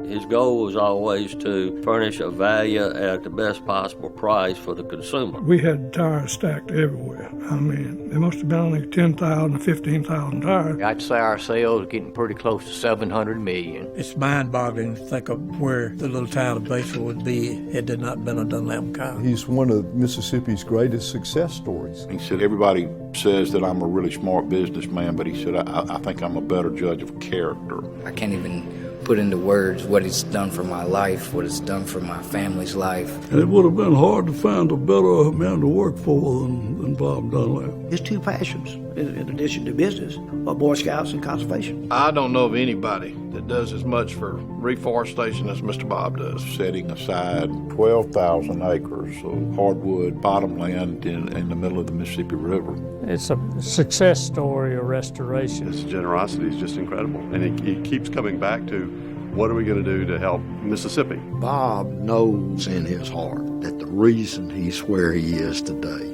His goal was always to furnish a value at the best possible price for the consumer. We had tires stacked everywhere. I mean, there must have been only 10,000 to 15,000 tires. I'd say our sales are getting pretty close to 700 million. It's mind-boggling to think of where the little town of Batesville would be had there not been a Dunlap car. He's one of Mississippi's greatest success stories. He said, everybody says that I'm a really smart businessman, but he said, I think I'm a better judge of character. I can't even put into words what it's done for my life, what it's done for my family's life. And it would have been hard to find a better man to work for than Bob Dunlap. His two passions, in addition to business, are Boy Scouts and conservation. I don't know of anybody that does as much for reforestation as Mr. Bob does. Setting aside 12,000 acres of hardwood bottomland in the middle of the Mississippi River. It's a success story of restoration. His generosity is just incredible. And he keeps coming back to, what are we going to do to help Mississippi? Bob knows in his heart that the reason he's where he is today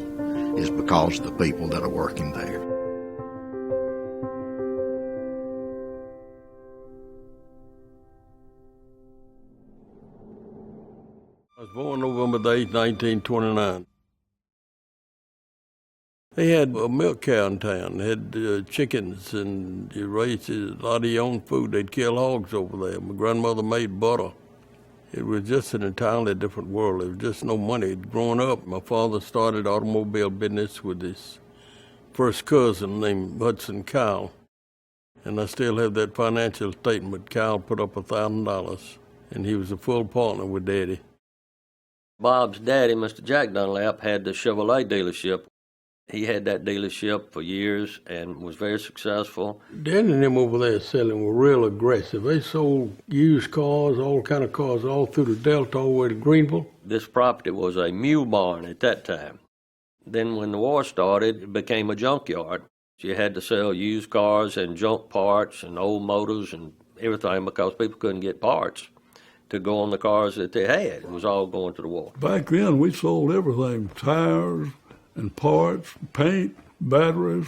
is because of the people that are working there. I was born November the 8th, 1929. They had a milk cow in town. They had chickens, and they raised a lot of their own food. They'd kill hogs over there. My grandmother made butter. It was just an entirely different world. There was just no money. Growing up, my father started automobile business with his first cousin named Hudson Kyle. And I still have that financial statement. Kyle put up $1,000, and he was a full partner with Daddy. Bob's daddy, Mr. Jack Dunlap, had the Chevrolet dealership. He had that dealership for years and was very successful. Daddy and them over there selling were real aggressive. They sold used cars, all kind of cars, all through the Delta, all the way to Greenville. This property was a mule barn at that time. Then when the war started, it became a junkyard. You had to sell used cars and junk parts and old motors and everything because people couldn't get parts to go on the cars that they had. It was all going to the war. Back then, we sold everything, tires and parts, paint, batteries.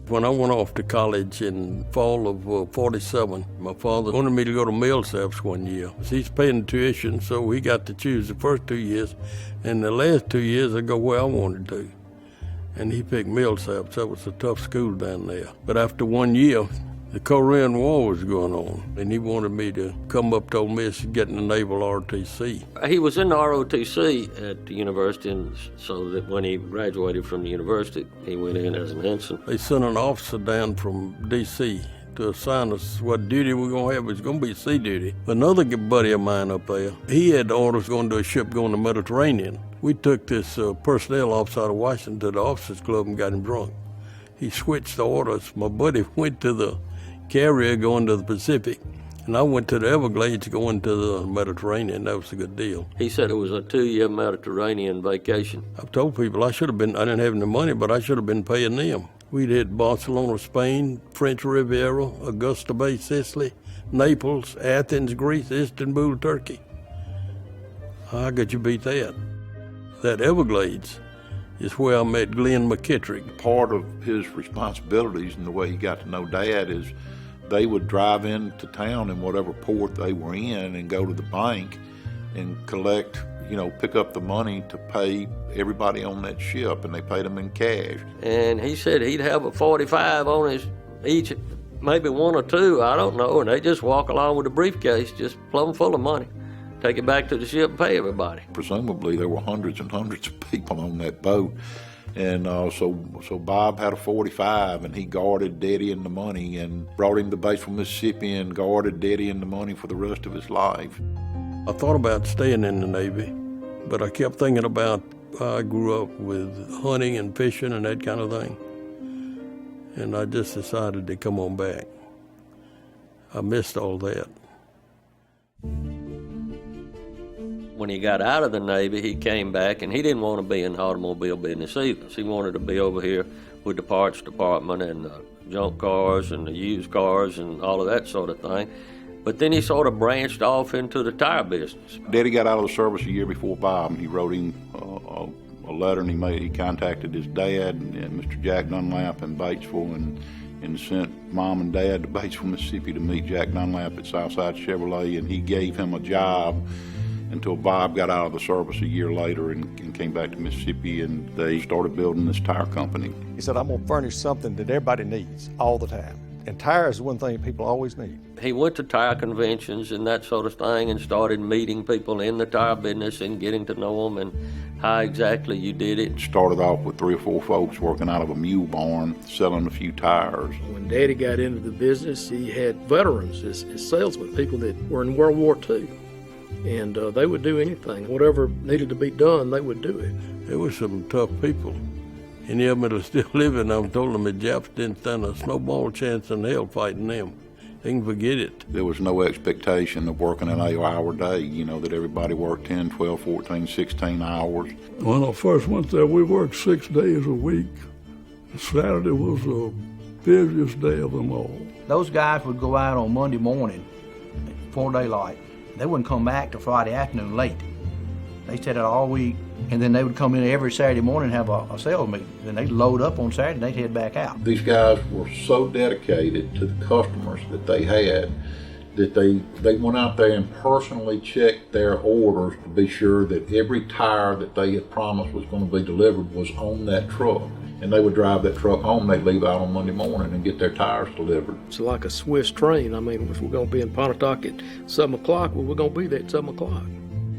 When I went off to college in fall of 47, my father wanted me to go to Millsaps one year. He's paying tuition, so he got to choose the first 2 years, and the last 2 years I go where I wanted to. And he picked Millsaps. That was a tough school down there. But after 1 year, the Korean War was going on, and he wanted me to come up to Ole Miss and get in the Naval ROTC. He was in the ROTC at the university, and so that when he graduated from the university, he went in as an ensign. They sent an officer down from D.C. to assign us what duty we're going to have. It's going to be sea duty. Another buddy of mine up there, he had orders going to a ship going to the Mediterranean. We took this personnel officer out of Washington to the officers' club and got him drunk. He switched the orders. My buddy went to the carrier going to the Pacific, and I went to the Everglades going to the Mediterranean. That was a good deal. He said it was a 2-year Mediterranean vacation. I've told people I didn't have any money, but I should have been paying them. We'd hit Barcelona, Spain, French Riviera, Augusta Bay, Sicily, Naples, Athens, Greece, Istanbul, Turkey. How could you beat that? That Everglades is where I met Glenn McKittrick. Part of his responsibilities and the way he got to know Dad is they would drive into town in whatever port they were in and go to the bank and collect, pick up the money to pay everybody on that ship, and they paid them in cash. And he said he'd have a 45 on his each, maybe one or two, I don't know, and they just walk along with a briefcase just plumb full of money. Take it back to the ship and pay everybody. Presumably there were hundreds and hundreds of people on that boat. And so Bob had a 45, and he guarded Daddy and the money and brought him to Batesville, Mississippi, and guarded Daddy and the money for the rest of his life. I thought about staying in the Navy, but I kept thinking about how I grew up with hunting and fishing and that kind of thing. And I just decided to come on back. I missed all that. When he got out of the Navy, he came back, and he didn't want to be in the automobile business either. He wanted to be over here with the parts department and the junk cars and the used cars and all of that sort of thing. But then he sort of branched off into the tire business. Daddy got out of the service a year before Bob, and he wrote him a letter, and he contacted his dad and Mr. Jack Dunlap in Batesville, and sent Mom and Dad to Batesville, Mississippi to meet Jack Dunlap at Southside Chevrolet, and he gave him a job until Bob got out of the service a year later and came back to Mississippi, and they started building this tire company. He said, I'm going to furnish something that everybody needs all the time. And tires is one thing people always need. He went to tire conventions and that sort of thing and started meeting people in the tire business and getting to know them and how exactly you did it. Started off with 3 or 4 folks working out of a mule barn, selling a few tires. When Daddy got into the business, he had veterans as salesmen, people that were in World War II. And they would do anything. Whatever needed to be done, they would do it. There were some tough people. Any of them that are still living, I've told them the Japs didn't stand a snowball chance in hell fighting them. They can forget it. There was no expectation of working an 8-hour day, that everybody worked 10, 12, 14, 16 hours. When I first went there, we worked 6 days a week. Saturday was the busiest day of them all. Those guys would go out on Monday morning before daylight. They wouldn't come back till Friday afternoon late. They stayed out all week, and then they would come in every Saturday morning and have a sales meeting. Then they'd load up on Saturday and they'd head back out. These guys were so dedicated to the customers that they had that they went out there and personally checked their orders to be sure that every tire that they had promised was going to be delivered was on that truck. And they would drive that truck home. They'd leave out on Monday morning and get their tires delivered. It's like a Swiss train. I mean, if we're going to be in Pontotoc at 7 o'clock, well, we're going to be there at 7 o'clock.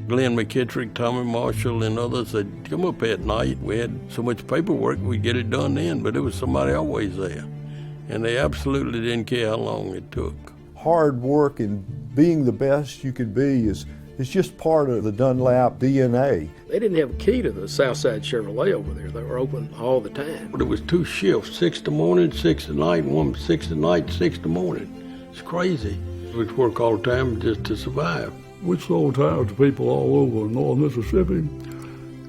Glenn McKittrick, Tommy Marshall, and others, they'd come up at night. We had so much paperwork, we'd get it done then, but there was somebody always there. And they absolutely didn't care how long it took. Hard work and being the best you could be is just part of the Dunlap DNA. They didn't have a key to the Southside Chevrolet over there. They were open all the time. But it was 2 shifts, 6 in the morning, 6 at night, and one 6 at night, 6 in the morning. It's crazy. We'd work all the time just to survive. We sold tires to people all over North Mississippi.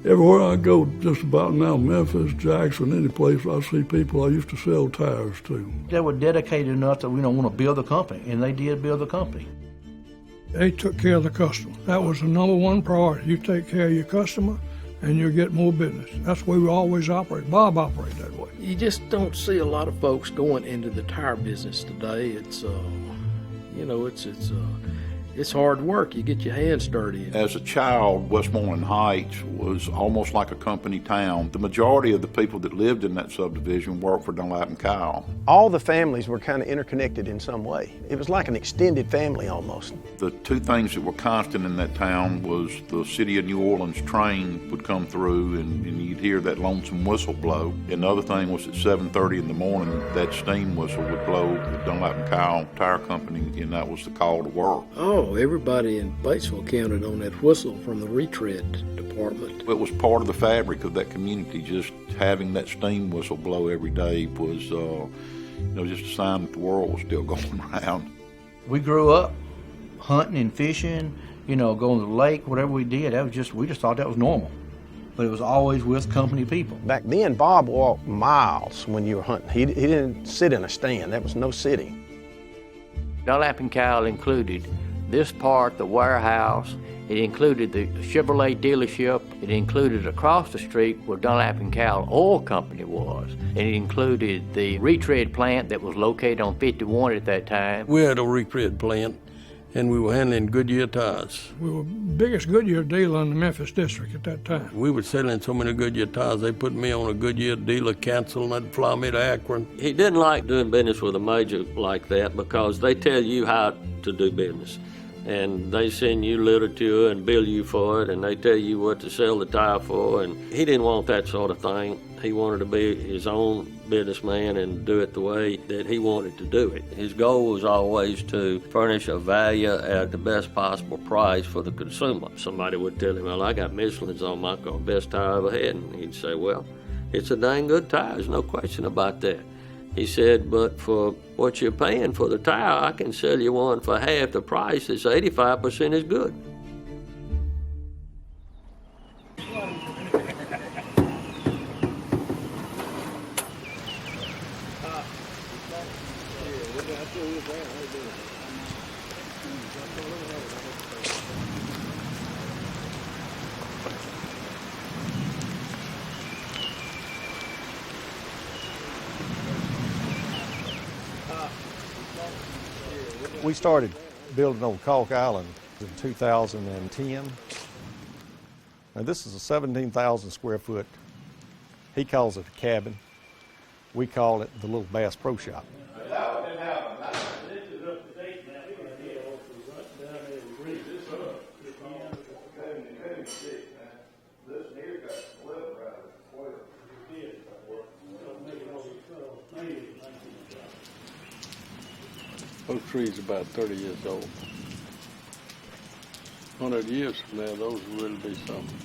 Everywhere I go, just about now, Memphis, Jackson, any place I see people I used to sell tires to. They were dedicated enough that we don't want to build the company, and they did build the company. They took care of the customer. That was the number one priority. You take care of your customer, and you'll get more business. That's the way we always operate. Bob operated that way. You just don't see a lot of folks going into the tire business today. It's hard work. You get your hands dirty. As a child, Westmoreland Heights was almost like a company town. The majority of the people that lived in that subdivision worked for Dunlap and Kyle. All the families were kind of interconnected in some way. It was like an extended family almost. The 2 things that were constant in that town was the city of New Orleans train would come through and you'd hear that lonesome whistle blow. And the other thing was at 7:30 in the morning, that steam whistle would blow the Dunlap and Kyle Tire Company, and that was the call to work. Oh, everybody in Batesville counted on that whistle from the retread department. It was part of the fabric of that community. Just having that steam whistle blow every day was, just a sign that the world was still going around. We grew up hunting and fishing, going to the lake, whatever we did. We just thought that was normal. But it was always with company people. Back then, Bob walked miles when you were hunting. He didn't sit in a stand. There was no sitting. Dunlap and Kyle included this part, the warehouse. It included the Chevrolet dealership. It included across the street where Dunlap and Kyle Oil Company was. And it included the retread plant that was located on 51 at that time. We had a retread plant, and we were handling Goodyear tires. We were the biggest Goodyear dealer in the Memphis district at that time. We were selling so many Goodyear tires, they put me on a Goodyear dealer cancel, and they'd fly me to Akron. He didn't like doing business with a major like that because they tell you how to do business. And they send you literature and bill you for it, and they tell you what to sell the tire for. And he didn't want that sort of thing. He wanted to be his own businessman and do it the way that he wanted to do it. His goal was always to furnish a value at the best possible price for the consumer. Somebody would tell him, well, I got Michelin's on my car, best tire I ever had. And he'd say, well, it's a dang good tire, there's no question about that. He said, but for what you're paying for the tire, I can sell you one for half the price. It's 85% as good. We started building on Caulk Island in 2010. Now this is a 17,000 square foot, he calls it a cabin. We call it the Little Bass Pro Shop. Those trees are about 30 years old. 100 years from now, those will really be something.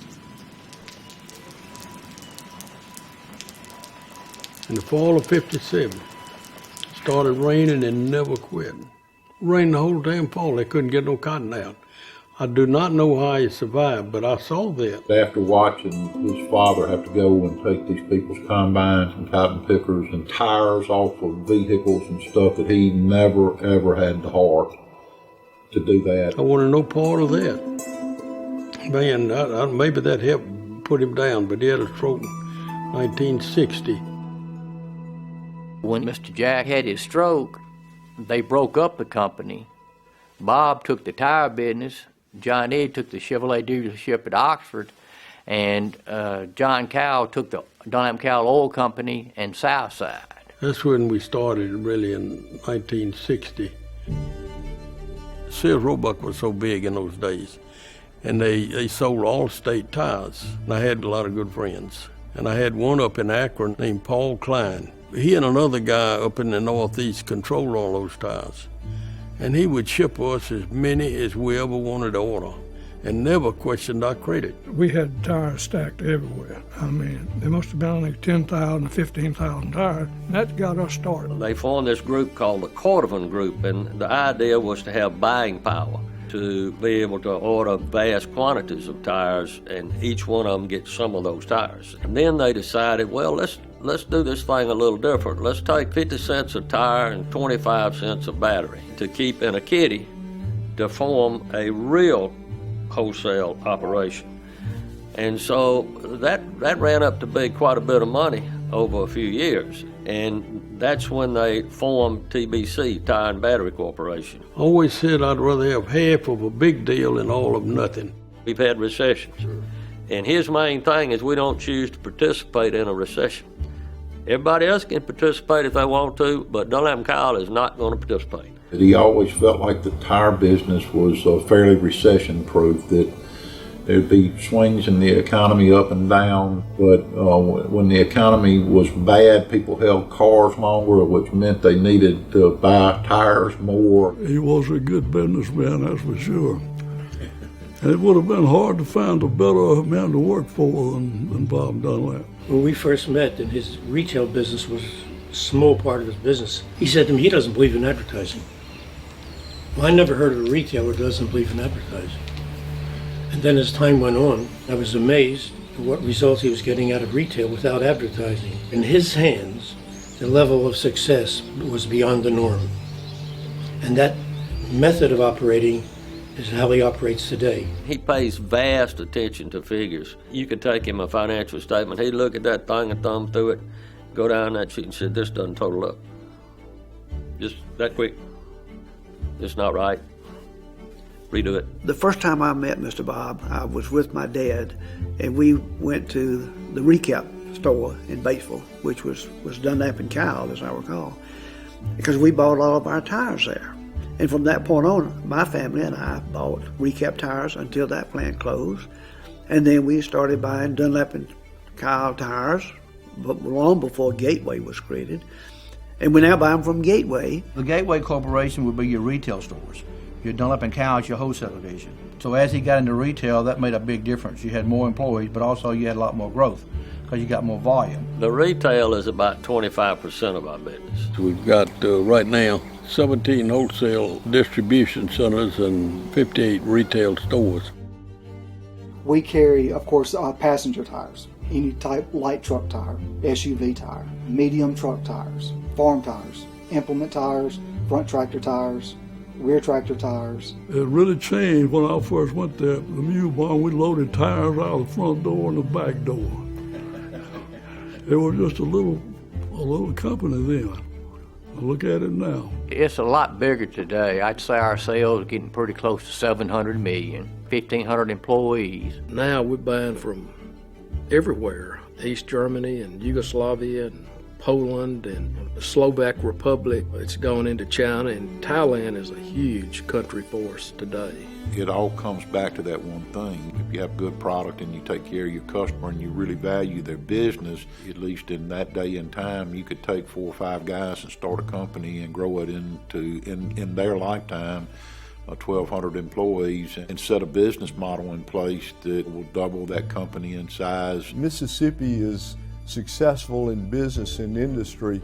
In the fall of '57, started raining and never quit. Rained the whole damn fall. They couldn't get no cotton out. I do not know how he survived, but I saw that. After watching his father have to go and take these people's combines and cotton pickers and tires off of vehicles and stuff, that he never, ever had the heart to do that. I wanted no part of that. Man, maybe that helped put him down, but he had a stroke in 1960. When Mr. Jack had his stroke, they broke up the company. Bob took the tire business, John Ed took the Chevrolet dealership at Oxford, and John Cowell took the Dunlap Cowell Oil Company and Southside. That's when we started, really, in 1960. Sears Roebuck was so big in those days, and they sold all state tires. And I had a lot of good friends. And I had one up in Akron named Paul Klein. He and another guy up in the Northeast controlled all those tires. And he would ship us as many as we ever wanted to order and never questioned our credit. We had tires stacked everywhere. I mean, there must have been like 10,000 to 15,000 tires. That got us started. They formed this group called the Cordovan Group, and the idea was to have buying power, to be able to order vast quantities of tires, and each one of them get some of those tires. And then they decided, well, let's do this thing a little different. Let's take 50 cents a tire and 25 cents a battery to keep in a kitty to form a real wholesale operation. And so that ran up to be quite a bit of money over a few years. And that's when they formed TBC, Tire and Battery Corporation. I always said I'd rather have half of a big deal than all of nothing. We've had recessions. And his main thing is we don't choose to participate in a recession. Everybody else can participate if they want to, but Dunlap Cowell is not going to participate. He always felt like the tire business was fairly recession-proof, that there'd be swings in the economy up and down, but when the economy was bad, people held cars longer, which meant they needed to buy tires more. He was a good businessman, that's for sure. And it would have been hard to find a better man to work for than Bob Dunlap. When we first met, and his retail business was a small part of his business, he said to me, he doesn't believe in advertising. Well, I never heard of a retailer that doesn't believe in advertising. And then as time went on, I was amazed at what results he was getting out of retail without advertising. In his hands, the level of success was beyond the norm. And that method of operating is how he operates today. He pays vast attention to figures. You could take him a financial statement, he'd look at that thing and thumb through it, go down that sheet and say, this doesn't total up. Just that quick. It's not right. Redo it. The first time I met Mr. Bob, I was with my dad, and we went to the recap store in Batesville, which was Dunlap and Cowell, as I recall, because we bought all of our tires there. And from that point on, my family and I bought recap tires until that plant closed. And then we started buying Dunlap and Cowell tires, but long before Gateway was created. And we now buy them from Gateway. The Gateway Corporation would be your retail stores. Your Dunlap and Cowell is your wholesale division. So as he got into retail, that made a big difference. You had more employees, but also you had a lot more growth because you got more volume. The retail is about 25% of our business. We've got right now 17 wholesale distribution centers and 58 retail stores. We carry, of course, passenger tires, any type light truck tire, SUV tire, medium truck tires, farm tires, implement tires, front tractor tires, rear tractor tires. It really changed when I first went there. The mule barn, we loaded tires out of the front door and the back door. It was just a little company then. Look at it now. It's a lot bigger today. I'd say our sales are getting pretty close to 700 million, 1,500 employees. Now we're buying from everywhere, East Germany and Yugoslavia and Poland and the Slovak Republic. It's gone into China, and Thailand is a huge country for us today. It all comes back to that one thing. If you have good product and you take care of your customer and you really value their business, at least in that day and time, you could take 4 or 5 guys and start a company and grow it into, in their lifetime, 1,200 employees, and set a business model in place that will double that company in size. Mississippi is successful in business and industry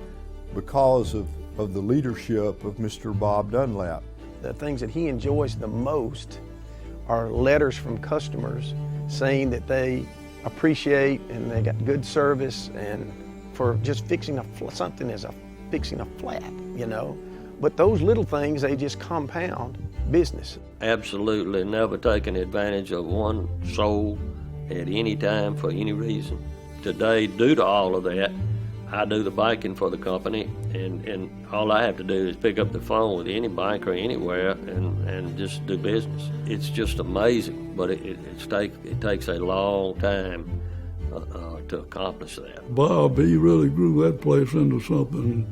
because of the leadership of Mr. Bob Dunlap. The things that he enjoys the most are letters from customers saying that they appreciate and they got good service and for just fixing something as fixing a flat, you know. But those little things, they just compound business. Absolutely never taken advantage of one soul at any time for any reason. Today, due to all of that, I do the banking for the company, and all I have to do is pick up the phone with any banker anywhere and just do business. It's just amazing, but it takes a long time to accomplish that. Bob, he really grew that place into something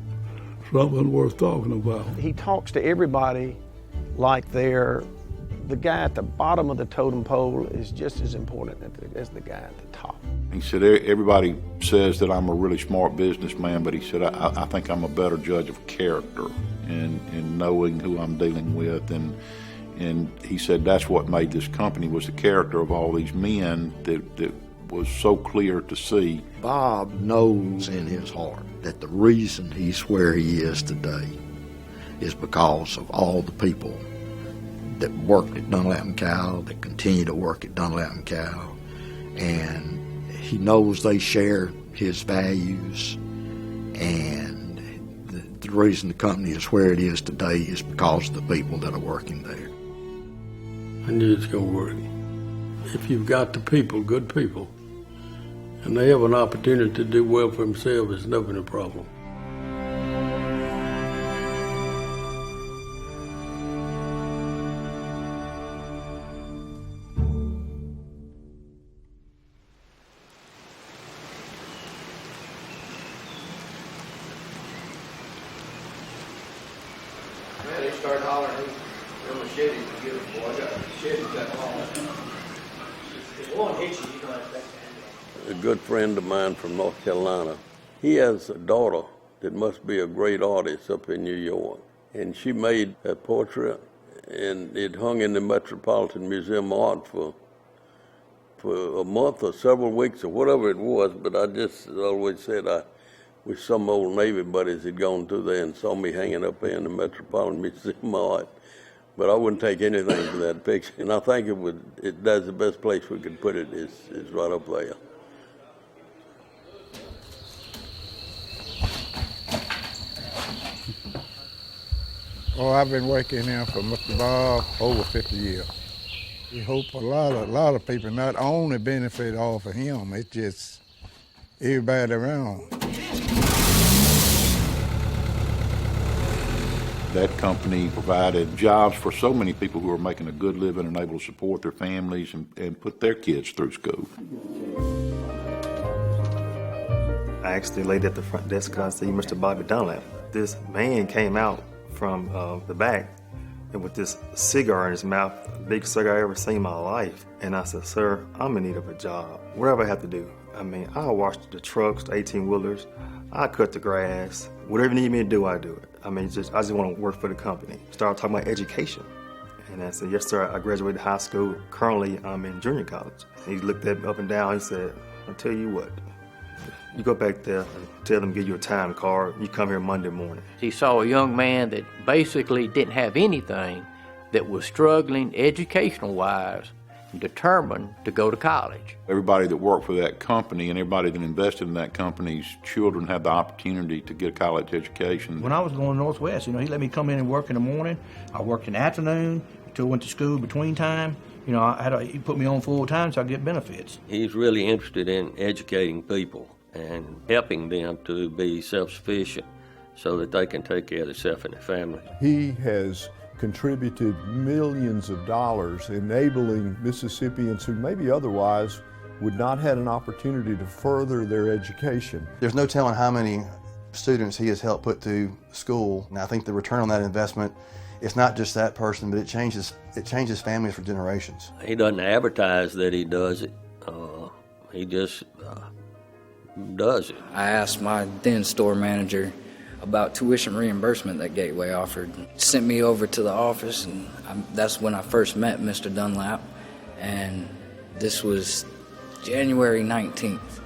worth talking about. He talks to everybody like the guy at the bottom of the totem pole is just as important as the guy at the top. He said, everybody says that I'm a really smart businessman, but he said, I think I'm a better judge of character and knowing who I'm dealing with. And he said that's what made this company, was the character of all these men that was so clear to see. Bob knows in his heart that the reason he's where he is today is because of all the people that worked at Dunlap and Cowell, that continue to work at Dunlap and Cowell, and he knows they share his values, and the reason the company is where it is today is because of the people that are working there. I knew it's going to work. If you've got the people, good people, and they have an opportunity to do well for themselves, it's never been a problem. Man, they started hollering, them machetes to get it, boy. I got machetes that long. If one hits you, you're going to have to. A good friend of mine from North Carolina, he has a daughter that must be a great artist up in New York. And she made that portrait, and it hung in the Metropolitan Museum of Art for a month or several weeks or whatever it was. But I just always said I wish some old Navy buddies had gone through there and saw me hanging up there in the Metropolitan Museum of Art. But I wouldn't take anything for that picture. And I think that's the best place we could put it is right up there. Oh, I've been working here for Mr. Bob over 50 years. We hope a lot of people not only benefit off of him, it's just everybody around. That company provided jobs for so many people who are making a good living and able to support their families and put their kids through school. I actually laid at the front desk and I said, Mr. Bobby Dunlap. This man came out from the back and with this cigar in his mouth, the biggest cigar I ever seen in my life. And I said, sir, I'm in need of a job. Whatever I have to do. I mean, I'll wash the trucks, the 18-wheelers, I'll cut the grass. Whatever you need me to do, I do it. I mean, I just want to work for the company. Started talking about education. And I said, yes, sir, I graduated high school. Currently, I'm in junior college. He looked at me up and down. He said, I'll tell you what. You go back there and tell them to give you a time card. You come here Monday morning. He saw a young man that basically didn't have anything, that was struggling educational-wise, determined to go to college. Everybody that worked for that company and everybody that invested in that company's children had the opportunity to get a college education. When I was going Northwest, he let me come in and work in the morning. I worked in the afternoon until I went to school between time. He put me on full time so I get benefits. He's really interested in educating people and helping them to be self-sufficient so that they can take care of themselves and their family. He has contributed millions of dollars, enabling Mississippians who maybe otherwise would not have an opportunity to further their education. There's no telling how many students he has helped put through school, and I think the return on that investment, it's not just that person, but it changes families for generations. He doesn't advertise that he does it. He just does it. I asked my then store manager about tuition reimbursement that Gateway offered. Sent me over to the office, and that's when I first met Mr. Dunlap. And this was January 19th,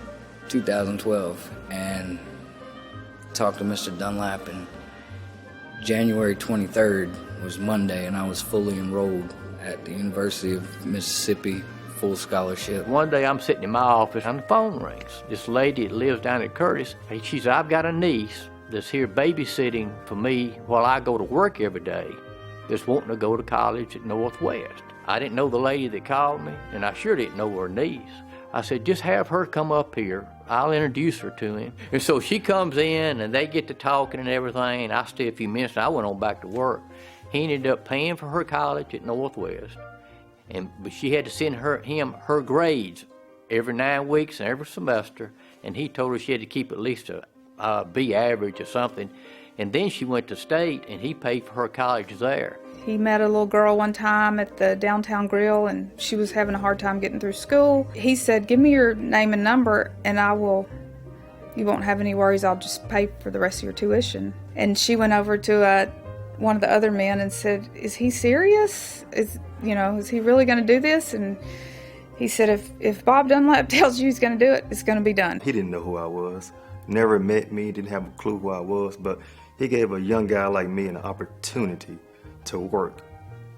2012. And talked to Mr. Dunlap, and January 23rd was Monday, and I was fully enrolled at the University of Mississippi, full scholarship. One day I'm sitting in my office and the phone rings. This lady that lives down at Curtis, she said, I've got a niece that's here babysitting for me while I go to work every day, that's wanting to go to college at Northwest. I didn't know the lady that called me, and I sure didn't know her niece. I said, just have her come up here. I'll introduce her to him. And so she comes in, and they get to talking and everything, and I stayed a few minutes, and I went on back to work. He ended up paying for her college at Northwest, but she had to send him her grades every 9 weeks and every semester, and he told her she had to keep at least a B average or something. And then she went to state, and he paid for her college there. He met a little girl one time at the downtown grill, and she was having a hard time getting through school. He said, give me your name and number, and you won't have any worries, I'll just pay for the rest of your tuition. And she went over to one of the other men and said, is he serious? Is he really going to do this? And he said, if Bob Dunlap tells you he's going to do it, it's going to be done. He didn't know who I was, never met me, didn't have a clue who I was, but he gave a young guy like me an opportunity to work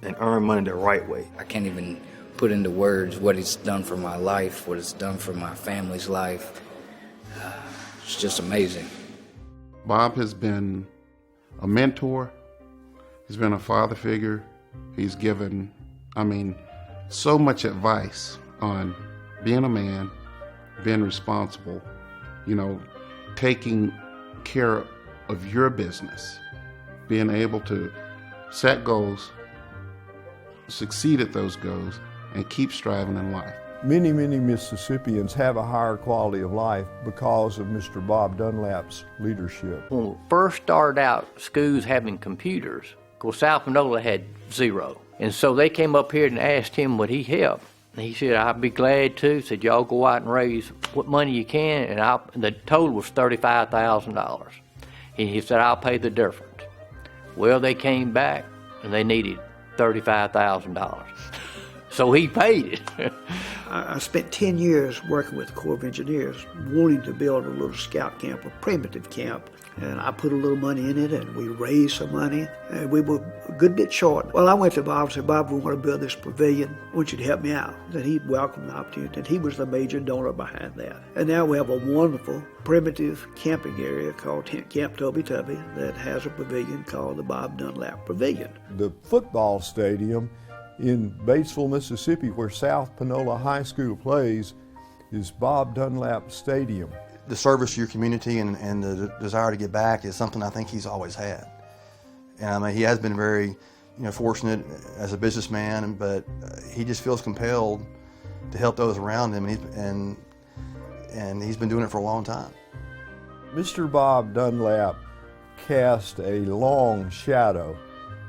and earn money the right way. I can't even put into words what it's done for my life, what it's done for my family's life. It's just amazing. Bob has been a mentor. He's been a father figure. He's given, so much advice on being a man, being responsible, taking care of your business, being able to set goals, succeed at those goals, and keep striving in life. Many, many Mississippians have a higher quality of life because of Mr. Bob Dunlap's leadership. When we first started out, schools having computers, of course, South Panola had 0. And so they came up here and asked him would he help. And he said, I'd be glad to. Said, y'all go out and raise what money you can. And the total was $35,000. And he said, I'll pay the difference. Well, they came back and they needed $35,000. So he paid it. I spent 10 years working with the Corps of Engineers, wanting to build a little scout camp, a primitive camp. And I put a little money in it, and we raised some money, and we were a good bit short. Well, I went to Bob and said, Bob, we want to build this pavilion. I want you to help me out. And he welcomed the opportunity, and he was the major donor behind that. And now we have a wonderful primitive camping area called Camp Tubby Tubby that has a pavilion called the Bob Dunlap Pavilion. The football stadium in Batesville, Mississippi, where South Panola High School plays, is Bob Dunlap Stadium. The service to your community and the desire to give back is something I think he's always had. And he has been very, fortunate as a businessman, but he just feels compelled to help those around him, and he's been doing it for a long time. Mr. Bob Dunlap cast a long shadow,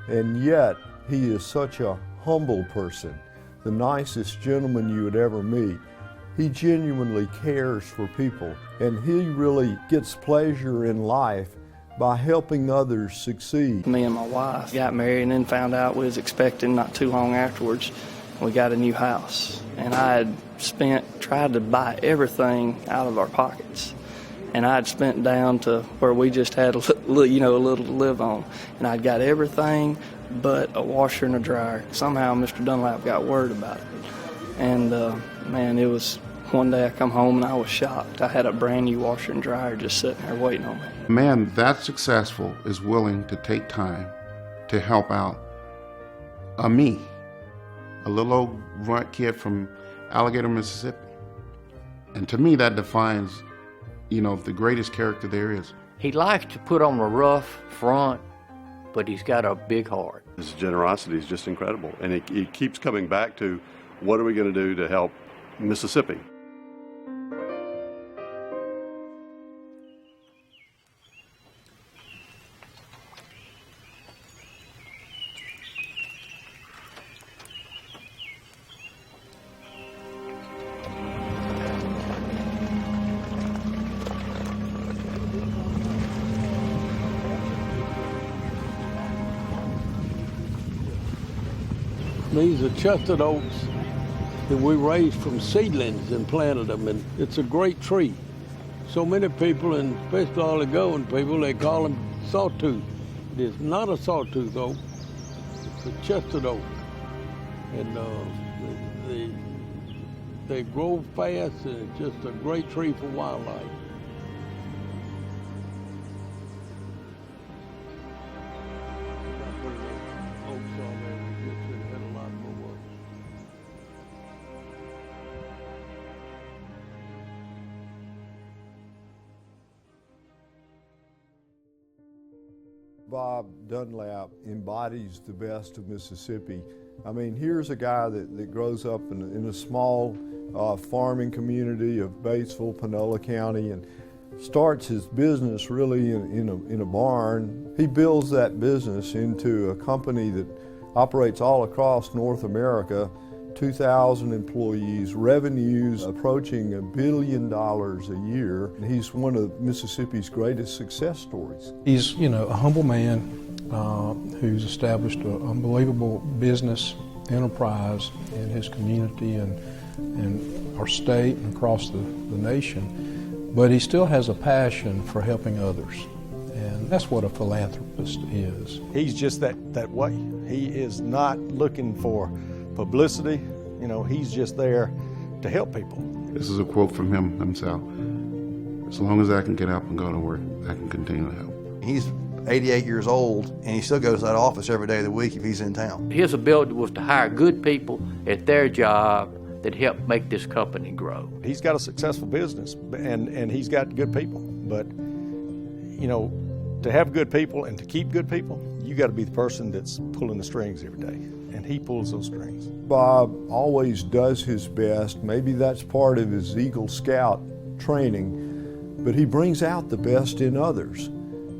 and yet he is such a humble person, the nicest gentleman you would ever meet. He genuinely cares for people, and he really gets pleasure in life by helping others succeed. Me and my wife got married and then found out we was expecting not too long afterwards. We got a new house, and I had tried to buy everything out of our pockets. And I had spent down to where we just had a little to live on. And I'd got everything but a washer and a dryer. Somehow Mr. Dunlap got word about it. And man, it was one day I come home and I was shocked. I had a brand new washer and dryer just sitting there waiting on me. A man that successful is willing to take time to help out me, a little old runt kid from Alligator, Mississippi. And to me, that defines, the greatest character there is. He likes to put on a rough front, but he's got a big heart. His generosity is just incredible, and it keeps coming back to what are we going to do to help Mississippi? These are chestnut oaks that we raised from seedlings and planted them, and it's a great tree. So many people, and especially all the going people, they call them sawtooth. It is not a sawtooth oak, it's a chestnut oak. And they grow fast, and it's just a great tree for wildlife. Bob Dunlap embodies the best of Mississippi. I mean, here's a guy that grows up in a small farming community of Batesville, Panola County, and starts his business really in a barn. He builds that business into a company that operates all across North America, 2,000 employees, revenues approaching $1 billion a year. And he's one of Mississippi's greatest success stories. He's, a humble man who's established an unbelievable business enterprise in his community and our state and across the nation. But he still has a passion for helping others. And that's what a philanthropist is. He's just that way. He is not looking for publicity. He's just there to help people. This is a quote from him himself. As long as I can get up and go to work, I can continue to help. He's 88 years old, and he still goes to that office every day of the week if he's in town. His ability was to hire good people at their job that helped make this company grow. He's got a successful business, and he's got good people. But, to have good people and to keep good people, you got to be the person that's pulling the strings every day, and he pulls those strings. Bob always does his best. Maybe that's part of his Eagle Scout training, but he brings out the best in others.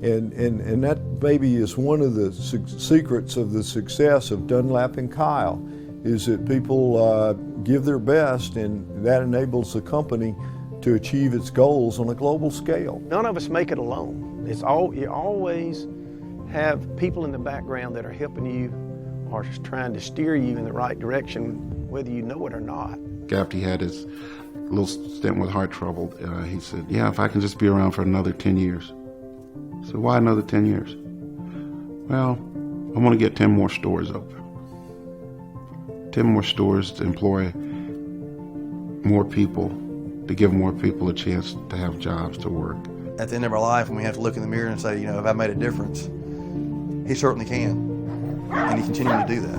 And that maybe is one of the secrets of the success of Dunlap and Kyle, is that people give their best, and that enables the company to achieve its goals on a global scale. None of us make it alone. You always have people in the background that are helping you or just trying to steer you in the right direction, whether you know it or not. After he had his little stint with heart trouble, he said, yeah, if I can just be around for another 10 years. So why another 10 years? Well, I want to get 10 more stores open. 10 more stores to employ more people, to give more people a chance to have jobs, to work. At the end of our life, when we have to look in the mirror and say, have I made a difference? He certainly can. And he continued to do that.